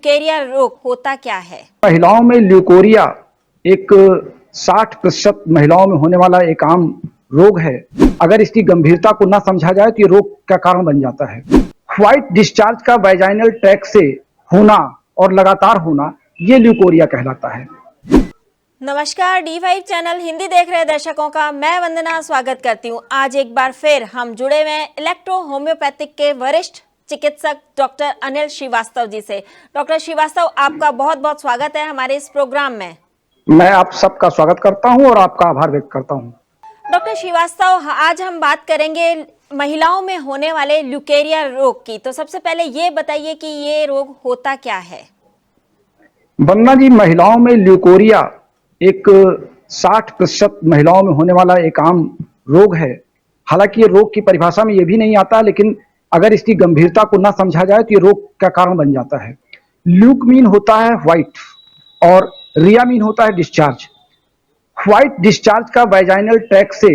ल्यूकेरिया रोग होता क्या है? महिलाओं में ल्यूकोरिया एक 60% महिलाओं में होने वाला एक आम रोग है। अगर इसकी गंभीरता को ना समझा जाए तो ये रोग का कारण बन जाता है। व्हाइट डिस्चार्ज का वैजाइनल ट्रैक से होना और लगातार होना ये ल्यूकोरिया कहलाता है। नमस्कार, D5 चैनल हिंदी देख रहे दर्शकों का मैं वंदना स्वागत करती हूँ। आज एक बार फिर हम जुड़े हुए हैं इलेक्ट्रो होम्योपैथिक के वरिष्ठ चिकित्सक डॉक्टर अनिल श्रीवास्तव जी से। डॉक्टर श्रीवास्तव, आपका बहुत बहुत स्वागत है हमारे इस प्रोग्राम में। मैं आप सबका स्वागत करता हूं और आपका आभार व्यक्त करता हूं। डॉक्टर श्रीवास्तव, आज हम बात करेंगे महिलाओं में होने वाले ल्यूकेरिया रोग की। तो सबसे पहले ये बताइए कि ये रोग होता क्या है? वंदना जी, महिलाओं में ल्यूकोरिया एक 60% महिलाओं में होने वाला एक आम रोग है। हालांकि ये रोग की परिभाषा में ये भी नहीं आता, लेकिन अगर इसकी गंभीरता को ना समझा जाए तो ये रोग का कारण बन जाता है। ल्यूक मीन होता है व्हाइट और रिया मीन होता है डिस्चार्ज। व्हाइट डिस्चार्ज का वैजाइनल ट्रैक से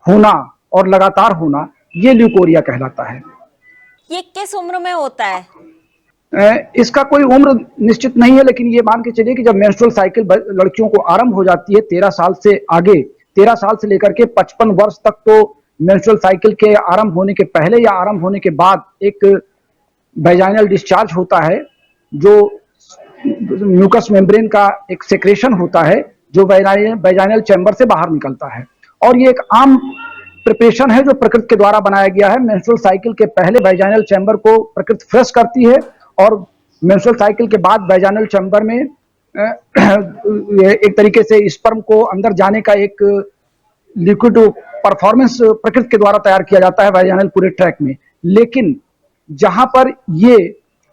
होना और लगातार होना ये ल्यूकोरिया कहलाता है। ये किस उम्र में होता है? इसका कोई उम्र निश्चित नहीं है, लेकिन ये मान के चलिए कि जब मेंस्ट्रुअल साइकिल लड़कियों को आरंभ हो जाती है 13 साल से आगे, 13 साल से लेकर के 55 वर्ष तक, तो मेंस्ट्रुअल साइकिल के आरंभ होने के पहले या आरंभ होने के बाद एक वैजाइनल डिस्चार्ज होता है, जो म्यूकस मेम्ब्रेन का एक सेक्रेशन होता है जो वैजाइनल चैम्बर से बाहर निकलता है। और ये एक आम प्रिपरेशन है जो प्रकृति के द्वारा बनाया गया है। मेंस्ट्रुअल साइकिल के पहले वैजाइनल चैम्बर को प्रकृति फ्रेश करती है और मेंस्ट्रुअल साइकिल के बाद वैजाइनल चैम्बर में एक तरीके से स्पर्म को अंदर जाने का एक लिक्विड परफॉर्मेंस प्रकृति के द्वारा तैयार किया जाता है वैजाइनल पूरे ट्रैक में। लेकिन जहां पर ये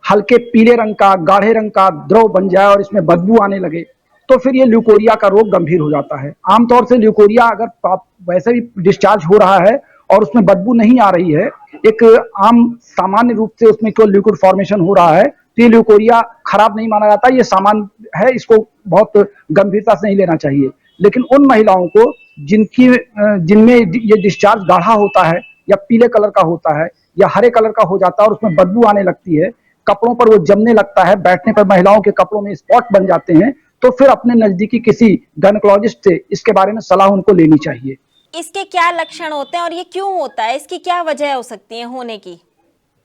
हल्के पीले रंग का, गाढ़े रंग का द्रव बन जाए और इसमें बदबू आने लगे, तो फिर ये ल्यूकोरिया का रोग गंभीर हो जाता है। आमतौर से ल्यूकोरिया अगर वैसे भी डिस्चार्ज हो रहा है और उसमें बदबू नहीं आ रही है, एक आम सामान्य रूप से उसमें कोई लिक्विड फॉर्मेशन हो रहा है, तो ये ल्यूकोरिया खराब नहीं माना जाता, ये सामान्य है, इसको बहुत गंभीरता से नहीं लेना चाहिए। लेकिन उन महिलाओं को जिनमें ये डिस्चार्ज गाढ़ा होता है या पीले कलर का होता है या हरे कलर का हो जाता है और उसमें बदबू आने लगती है, कपड़ों पर वो जमने लगता है, बैठने पर महिलाओं के कपड़ों में स्पॉट बन जाते हैं, तो फिर अपने नजदीकी किसी गायनेकोलॉजिस्ट से इसके बारे में सलाह उनको लेनी चाहिए। इसके क्या लक्षण होते हैं और ये क्यों होता है? इसकी क्या वजह हो सकती है होने की?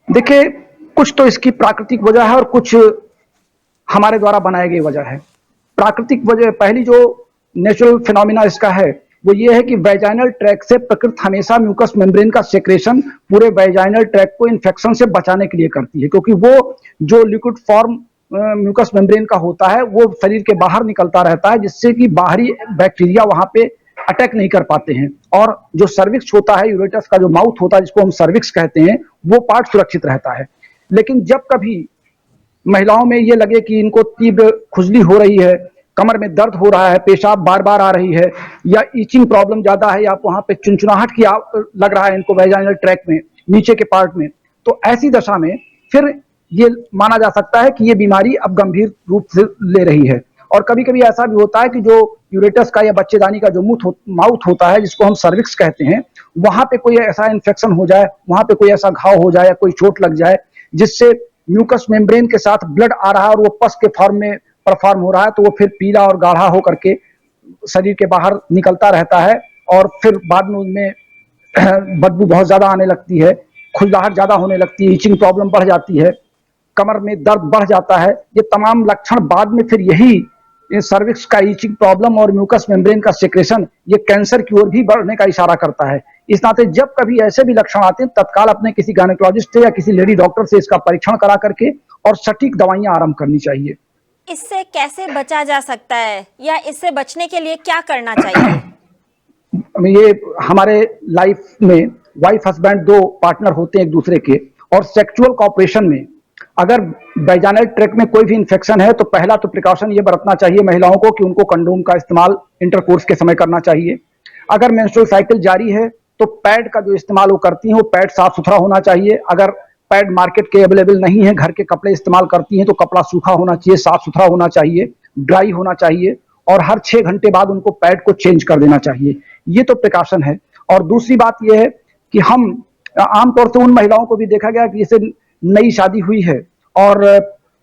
देखिए, कुछ तो इसकी प्राकृतिक वजह है और कुछ हमारे द्वारा बनाई गई वजह है। प्राकृतिक वजह, पहली जो नेचुरल फिनोमिना इसका है वो ये है कि वैजाइनल ट्रैक से प्रकृति हमेशा म्यूकस मेम्ब्रेन का सेक्रेशन पूरे वैजाइनल ट्रैक को इन्फेक्शन से बचाने के लिए करती है, क्योंकि वो जो लिक्विड फॉर्म म्यूकस मेम्ब्रेन का होता है वो शरीर के बाहर निकलता रहता है, जिससे कि बाहरी बैक्टीरिया वहां पे अटैक नहीं कर पाते हैं। और जो सर्विक्स होता है, यूरेटस का जो माउथ होता है जिसको हम सर्विक्स कहते हैं, वो पार्ट सुरक्षित रहता है। लेकिन जब कभी महिलाओं में ये लगे कि इनको तीव्र खुजली हो रही है, कमर में दर्द हो रहा है, पेशाब बार बार आ रही है, या ईचिंग प्रॉब्लम ज्यादा है, या वहां पे चुनचुनाहट की लग रहा है इनको वैजाइनल ट्रैक में नीचे के पार्ट में, तो ऐसी दशा में फिर ये माना जा सकता है कि ये बीमारी अब गंभीर रूप से ले रही है। और कभी कभी ऐसा भी होता है कि जो यूरेटस का या बच्चेदानी का जो माउथ होता है जिसको हम सर्विक्स कहते हैं, वहां पे कोई ऐसा इन्फेक्शन हो जाए, वहां पे कोई ऐसा घाव हो जाए या कोई चोट लग जाए जिससे म्यूकस मेम्ब्रेन के साथ ब्लड आ रहा है और वो पस के फॉर्म में परफॉर्म हो रहा है, तो वो फिर पीला और गाढ़ा होकर के शरीर के बाहर निकलता रहता है और फिर बाद में उनमें बदबू बहुत ज्यादा आने लगती है, खुजलाहट ज्यादा होने लगती है, ईचिंग प्रॉब्लम बढ़ जाती है, कमर में दर्द बढ़ जाता है। ये तमाम लक्षण बाद में फिर यही सर्विक्स का ईचिंग प्रॉब्लम और म्यूकस मेम्ब्रेन का सेक्रेशन ये कैंसर की ओर भी बढ़ने का इशारा करता है। इस नाते जब कभी ऐसे भी लक्षण आते हैं, तत्काल अपने किसी गायनेकोलॉजिस्ट से या किसी लेडी डॉक्टर से इसका परीक्षण करा करके और सटीक दवाइयां आरंभ करनी चाहिए। इससे कैसे बचा जा सकता है या इससे बचने के लिए क्या करना चाहिए? ये हमारे लाइफ में वाइफ हस्बैंड दो पार्टनर होते हैं एक दूसरे के, और सेक्सुअल कॉपरेशन में अगर वैजाइनल ट्रैक में कोई भी इंफेक्शन है तो पहला तो प्रिकॉशन ये बरतना चाहिए महिलाओं को कि उनको कंडोम का इस्तेमाल इंटरकोर्स के समय करना चाहिए। अगर मेंस्ट्रुअल साइकिल जारी है तो पैड का जो इस्तेमाल वो करती हैं वो पैड साफ सुथरा होना चाहिए। अगर पैड मार्केट के अवेलेबल नहीं है, घर के कपड़े इस्तेमाल करती हैं, तो कपड़ा सूखा होना चाहिए, साफ सुथरा होना चाहिए, ड्राई होना चाहिए, और हर 6 घंटे बाद उनको पैड को चेंज कर देना चाहिए। ये तो प्रिकॉशन है। और दूसरी बात यह है कि हम आमतौर से उन महिलाओं को भी देखा गया कि जैसे नई शादी हुई है और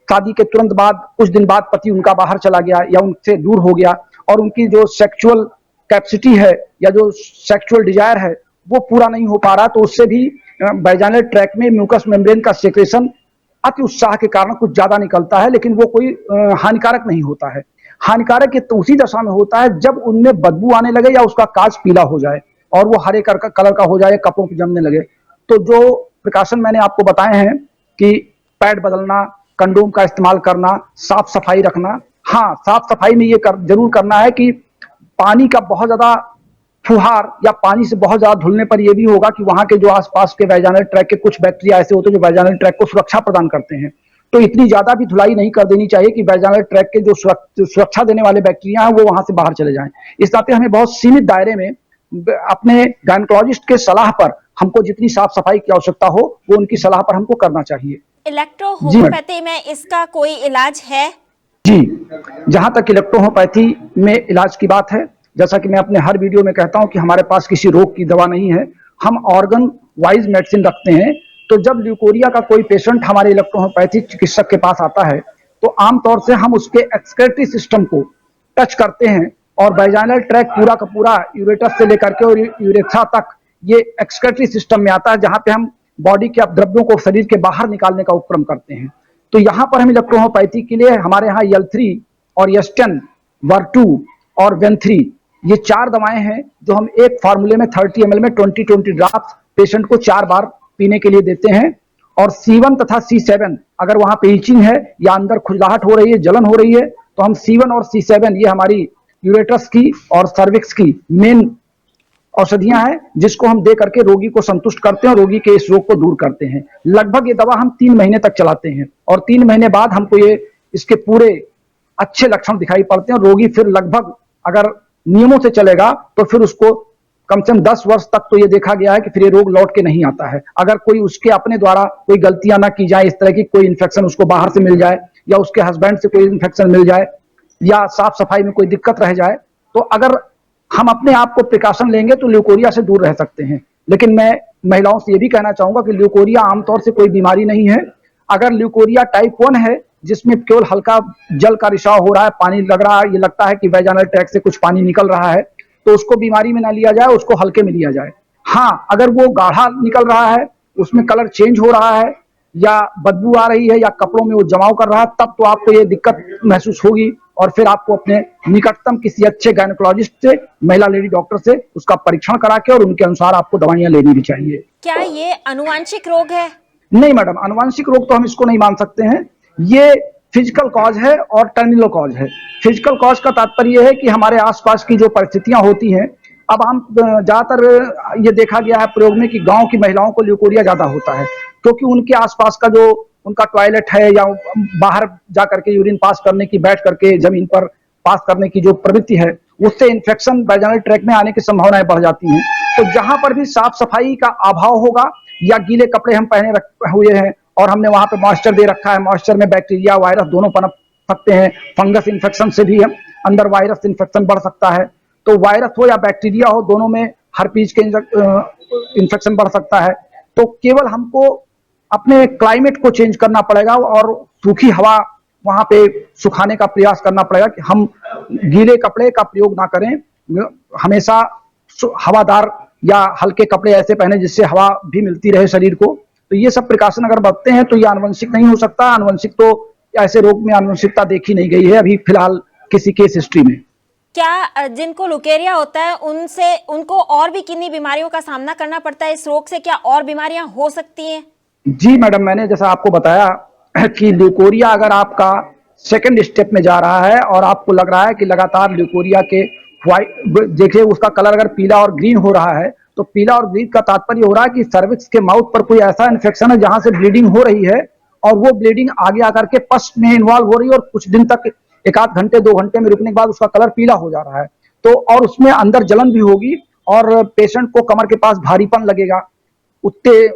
शादी के तुरंत बाद कुछ दिन बाद पति उनका बाहर चला गया या उनसे दूर हो गया और उनकी जो सेक्सुअल कैपेसिटी है या जो सेक्सुअल डिजायर है वो पूरा नहीं हो पा रहा, तो उससे भी वैजाइनल ट्रैक में म्यूकस मेम्ब्रेन का सेक्रेशन अति उत्साह के कारण कुछ ज्यादा निकलता है, लेकिन वो कोई हानिकारक नहीं होता है। हानिकारक ये तो उसी दशा में होता है जब उनमें बदबू आने लगे या उसका काज पीला हो जाए और वो हरे कलर का हो जाए, कपड़ों पे जमने लगे। तो जो प्रिकॉशन मैंने आपको बताए हैं कि पैड बदलना, कंडोम का इस्तेमाल करना, साफ सफाई रखना। हाँ, साफ सफाई में ये जरूर करना है कि पानी का बहुत ज्यादा फुहार या पानी से बहुत ज्यादा धुलने पर यह भी होगा कि वहां के जो आसपास के वैजाइनल ट्रैक के कुछ बैक्टीरिया ऐसे होते हैं जो वैजाइनल ट्रैक को सुरक्षा प्रदान करते हैं। तो इतनी ज्यादा भी धुलाई नहीं कर देनी चाहिए कि वैजाइनल ट्रैक के जो सुरक्षा देने वाले बैक्टीरिया हैं वो वहां से बाहर चले जाएं। इस नाते हमें बहुत सीमित दायरे में अपने गायनेकोलॉजिस्ट के सलाह पर हमको जितनी साफ सफाई की आवश्यकता हो वो उनकी सलाह पर हमको करना चाहिए। इलेक्ट्रो होम्योपैथी में इसका कोई इलाज है? जी, जहां तक इलेक्ट्रो होम्योपैथी में इलाज की बात है, जैसा कि मैं अपने हर वीडियो में कहता हूं कि हमारे पास किसी रोग की दवा नहीं है, हम ऑर्गन वाइज मेडिसिन रखते हैं। तो जब ल्यूकोरिया का कोई पेशेंट हमारे इलेक्ट्रो होम्योपैथी चिकित्सक के पास आता है तो आमतौर से हम उसके एक्सक्रीटरी सिस्टम को टच करते हैं और वैजाइनल ट्रैक पूरा का पूरा यूरेटस से लेकर के और यूरेथ्रा तक ये एक्सक्रीटरी सिस्टम में आता है, जहां पे हम बॉडी के द्रव्यों को शरीर के बाहर निकालने का उपक्रम करते हैं। तो यहाँ पर हम इलेक्ट्रो होम्योपैथी के लिए हमारे यहाँ L3 और Yesten, Ver2 और Ven3 ये 4 दवाएं हैं जो हम एक फार्मूले में 30 ml में 20-20 ड्रॉप्स पेशेंट को 4 बार पीने के लिए देते हैं। और C1 तथा C7 अगर वहां पे इचिंग है या अंदर खुजलाहट हो रही है, जलन हो रही है, तो हम C1 और C7 ये हमारी यूरेटस की और सर्विक्स की मेन औषधियां हैं जिसको हम दे करके रोगी को संतुष्ट करते हैं और रोगी के इस रोग को दूर करते हैं। लगभग ये दवा हम 3 महीने तक चलाते हैं और 3 महीने बाद हमको ये इसके पूरे अच्छे लक्षण दिखाई पड़ते हैं। रोगी फिर लगभग अगर नियमों से चलेगा तो फिर उसको कम से कम 10 वर्ष तक तो ये देखा गया है कि फिर ये रोग लौट के नहीं आता है। अगर कोई उसके अपने द्वारा कोई गलतियां ना की जाए, इस तरह की कोई इन्फेक्शन उसको बाहर से मिल जाए या उसके हस्बैंड से कोई इन्फेक्शन मिल जाए या साफ सफाई में कोई दिक्कत रह जाए, तो अगर हम अपने आप को प्रिकॉशन लेंगे तो ल्यूकोरिया से दूर रह सकते हैं। लेकिन मैं महिलाओं से ये भी कहना चाहूंगा कि ल्यूकोरिया आमतौर से कोई बीमारी नहीं है। अगर ल्यूकोरिया टाइप 1 है जिसमें केवल हल्का जल का रिसाव हो रहा है, पानी लग रहा है, ये लगता है कि वैजाइनल ट्रैक से कुछ पानी निकल रहा है, तो उसको बीमारी में ना लिया जाए, उसको हल्के में लिया जाए। हाँ, अगर वो गाढ़ा निकल रहा है, उसमें कलर चेंज हो रहा है या बदबू आ रही है या कपड़ों में वो जमाव कर रहा है, तब तो आपको ये दिक्कत महसूस होगी और फिर आपको अपने निकटतम किसी अच्छे गायनेकोलॉजिस्ट से, महिला लेडी डॉक्टर से उसका परीक्षण करा के और उनके अनुसार आपको दवाइयां लेनी भी चाहिए। क्या ये अनुवांशिक रोग है? नहीं मैडम, अनुवांशिक रोग तो हम इसको नहीं मान सकते हैं। ये फिजिकल कॉज है और टर्मिनल कॉज है। फिजिकल कॉज का तात्पर्य है कि हमारे आसपास की जो परिस्थितियां होती हैं, अब हम ज्यादातर ये देखा गया है प्रयोग में कि गांव की महिलाओं को ल्यूकोरिया ज्यादा होता है क्योंकि उनके आसपास का जो उनका टॉयलेट है या बाहर जा करके यूरिन पास करने की, बैठ करके जमीन पर पास करने की जो प्रवृत्ति है, उससे इन्फेक्शन वैजाइनल ट्रैक में आने की संभावनाएं बढ़ जाती हैं। तो जहां पर भी साफ सफाई का अभाव होगा या गीले कपड़े हम पहने हुए हैं और हमने वहां पे मॉइस्चर दे रखा है, मॉइस्चर में बैक्टीरिया वायरस दोनों पनप सकते हैं, फंगस इन्फेक्शन से भी अंदर वायरस इन्फेक्शन बढ़ सकता है। तो वायरस हो या बैक्टीरिया हो, दोनों में हर्पीज के इन्फेक्शन बढ़ सकता है। तो केवल हमको अपने क्लाइमेट को चेंज करना पड़ेगा और सूखी हवा वहां पे सुखाने का प्रयास करना पड़ेगा कि हम गीले कपड़े का प्रयोग ना करें, हमेशा हवादार या हल्के कपड़े ऐसे पहने जिससे हवा भी मिलती रहे शरीर को। तो ये सब प्रिकॉशन अगर बरतते हैं तो ये आनुवंशिक नहीं हो सकता। आनुवंशिक तो ऐसे रोग में आनुवंशिकता देखी नहीं गई है अभी फिलहाल किसी केस हिस्ट्री में। क्या जिनको लुकेरिया होता है उनको और भी किन्हीं बीमारियों का सामना करना पड़ता है? इस रोग से क्या और बीमारियां हो सकती हैं? जी मैडम, मैंने जैसा आपको बताया कि ल्यूकोरिया अगर आपका सेकंड स्टेप में जा रहा है और आपको लग रहा है कि लगातार ल्यूकोरिया के देखिए उसका कलर अगर पीला और ग्रीन हो रहा है, तो पीला और ग्रीन का तात्पर्य हो रहा है कि सर्विक्स के माउथ पर कोई ऐसा इन्फेक्शन है जहां से ब्लीडिंग हो रही है और वो ब्लीडिंग आगे आकर के पस में इन्वॉल्व हो रही है और कुछ दिन तक, 1-8 घंटे 2 घंटे में रुकने के बाद उसका कलर पीला हो जा रहा है। तो और उसमें अंदर जलन भी होगी और पेशेंट को कमर के पास भारीपन लगेगा, उत्ते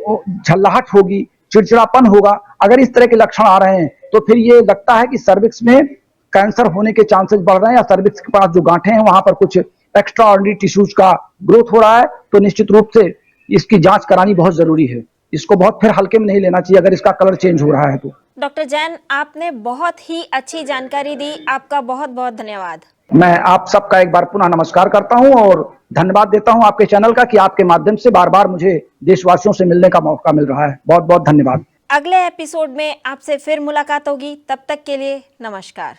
झल्लाहट होगी, चिड़चिड़ापन होगा। अगर इस तरह के लक्षण आ रहे हैं तो फिर ये लगता है कि सर्विक्स में कैंसर होने के चांसेस बढ़ रहे हैं या सर्विक्स के पास जो गांठें हैं वहां पर कुछ एक्स्ट्रा ऑर्डिनरी टिश्यूज का ग्रोथ हो रहा है। तो निश्चित रूप से इसकी जांच करानी बहुत जरूरी है। इसको बहुत फिर हल्के में नहीं लेना चाहिए अगर इसका कलर चेंज हो रहा है तो। डॉक्टर जैन, आपने बहुत ही अच्छी जानकारी दी, आपका बहुत बहुत धन्यवाद। मैं आप सबका एक बार पुनः नमस्कार करता हूं और धन्यवाद देता हूं आपके चैनल का कि आपके माध्यम से बार बार मुझे देशवासियों से मिलने का मौका मिल रहा है। बहुत बहुत धन्यवाद। अगले एपिसोड में आपसे फिर मुलाकात होगी, तब तक के लिए नमस्कार।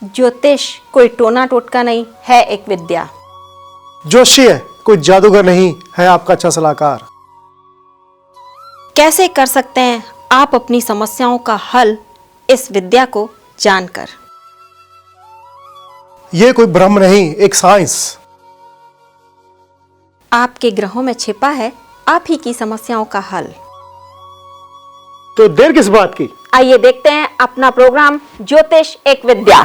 ज्योतिष कोई टोना टोटका नहीं है, एक विद्या। जोशी है कोई जादूगर नहीं है, आपका अच्छा सलाहकार। कैसे कर सकते हैं आप अपनी समस्याओं का हल इस विद्या को जानकर? ये कोई ब्रह्म नहीं, एक साइंस। आपके ग्रहों में छिपा है आप ही की समस्याओं का हल। तो देर किस बात की? आइए देखते हैं अपना प्रोग्राम ज्योतिष एक विद्या।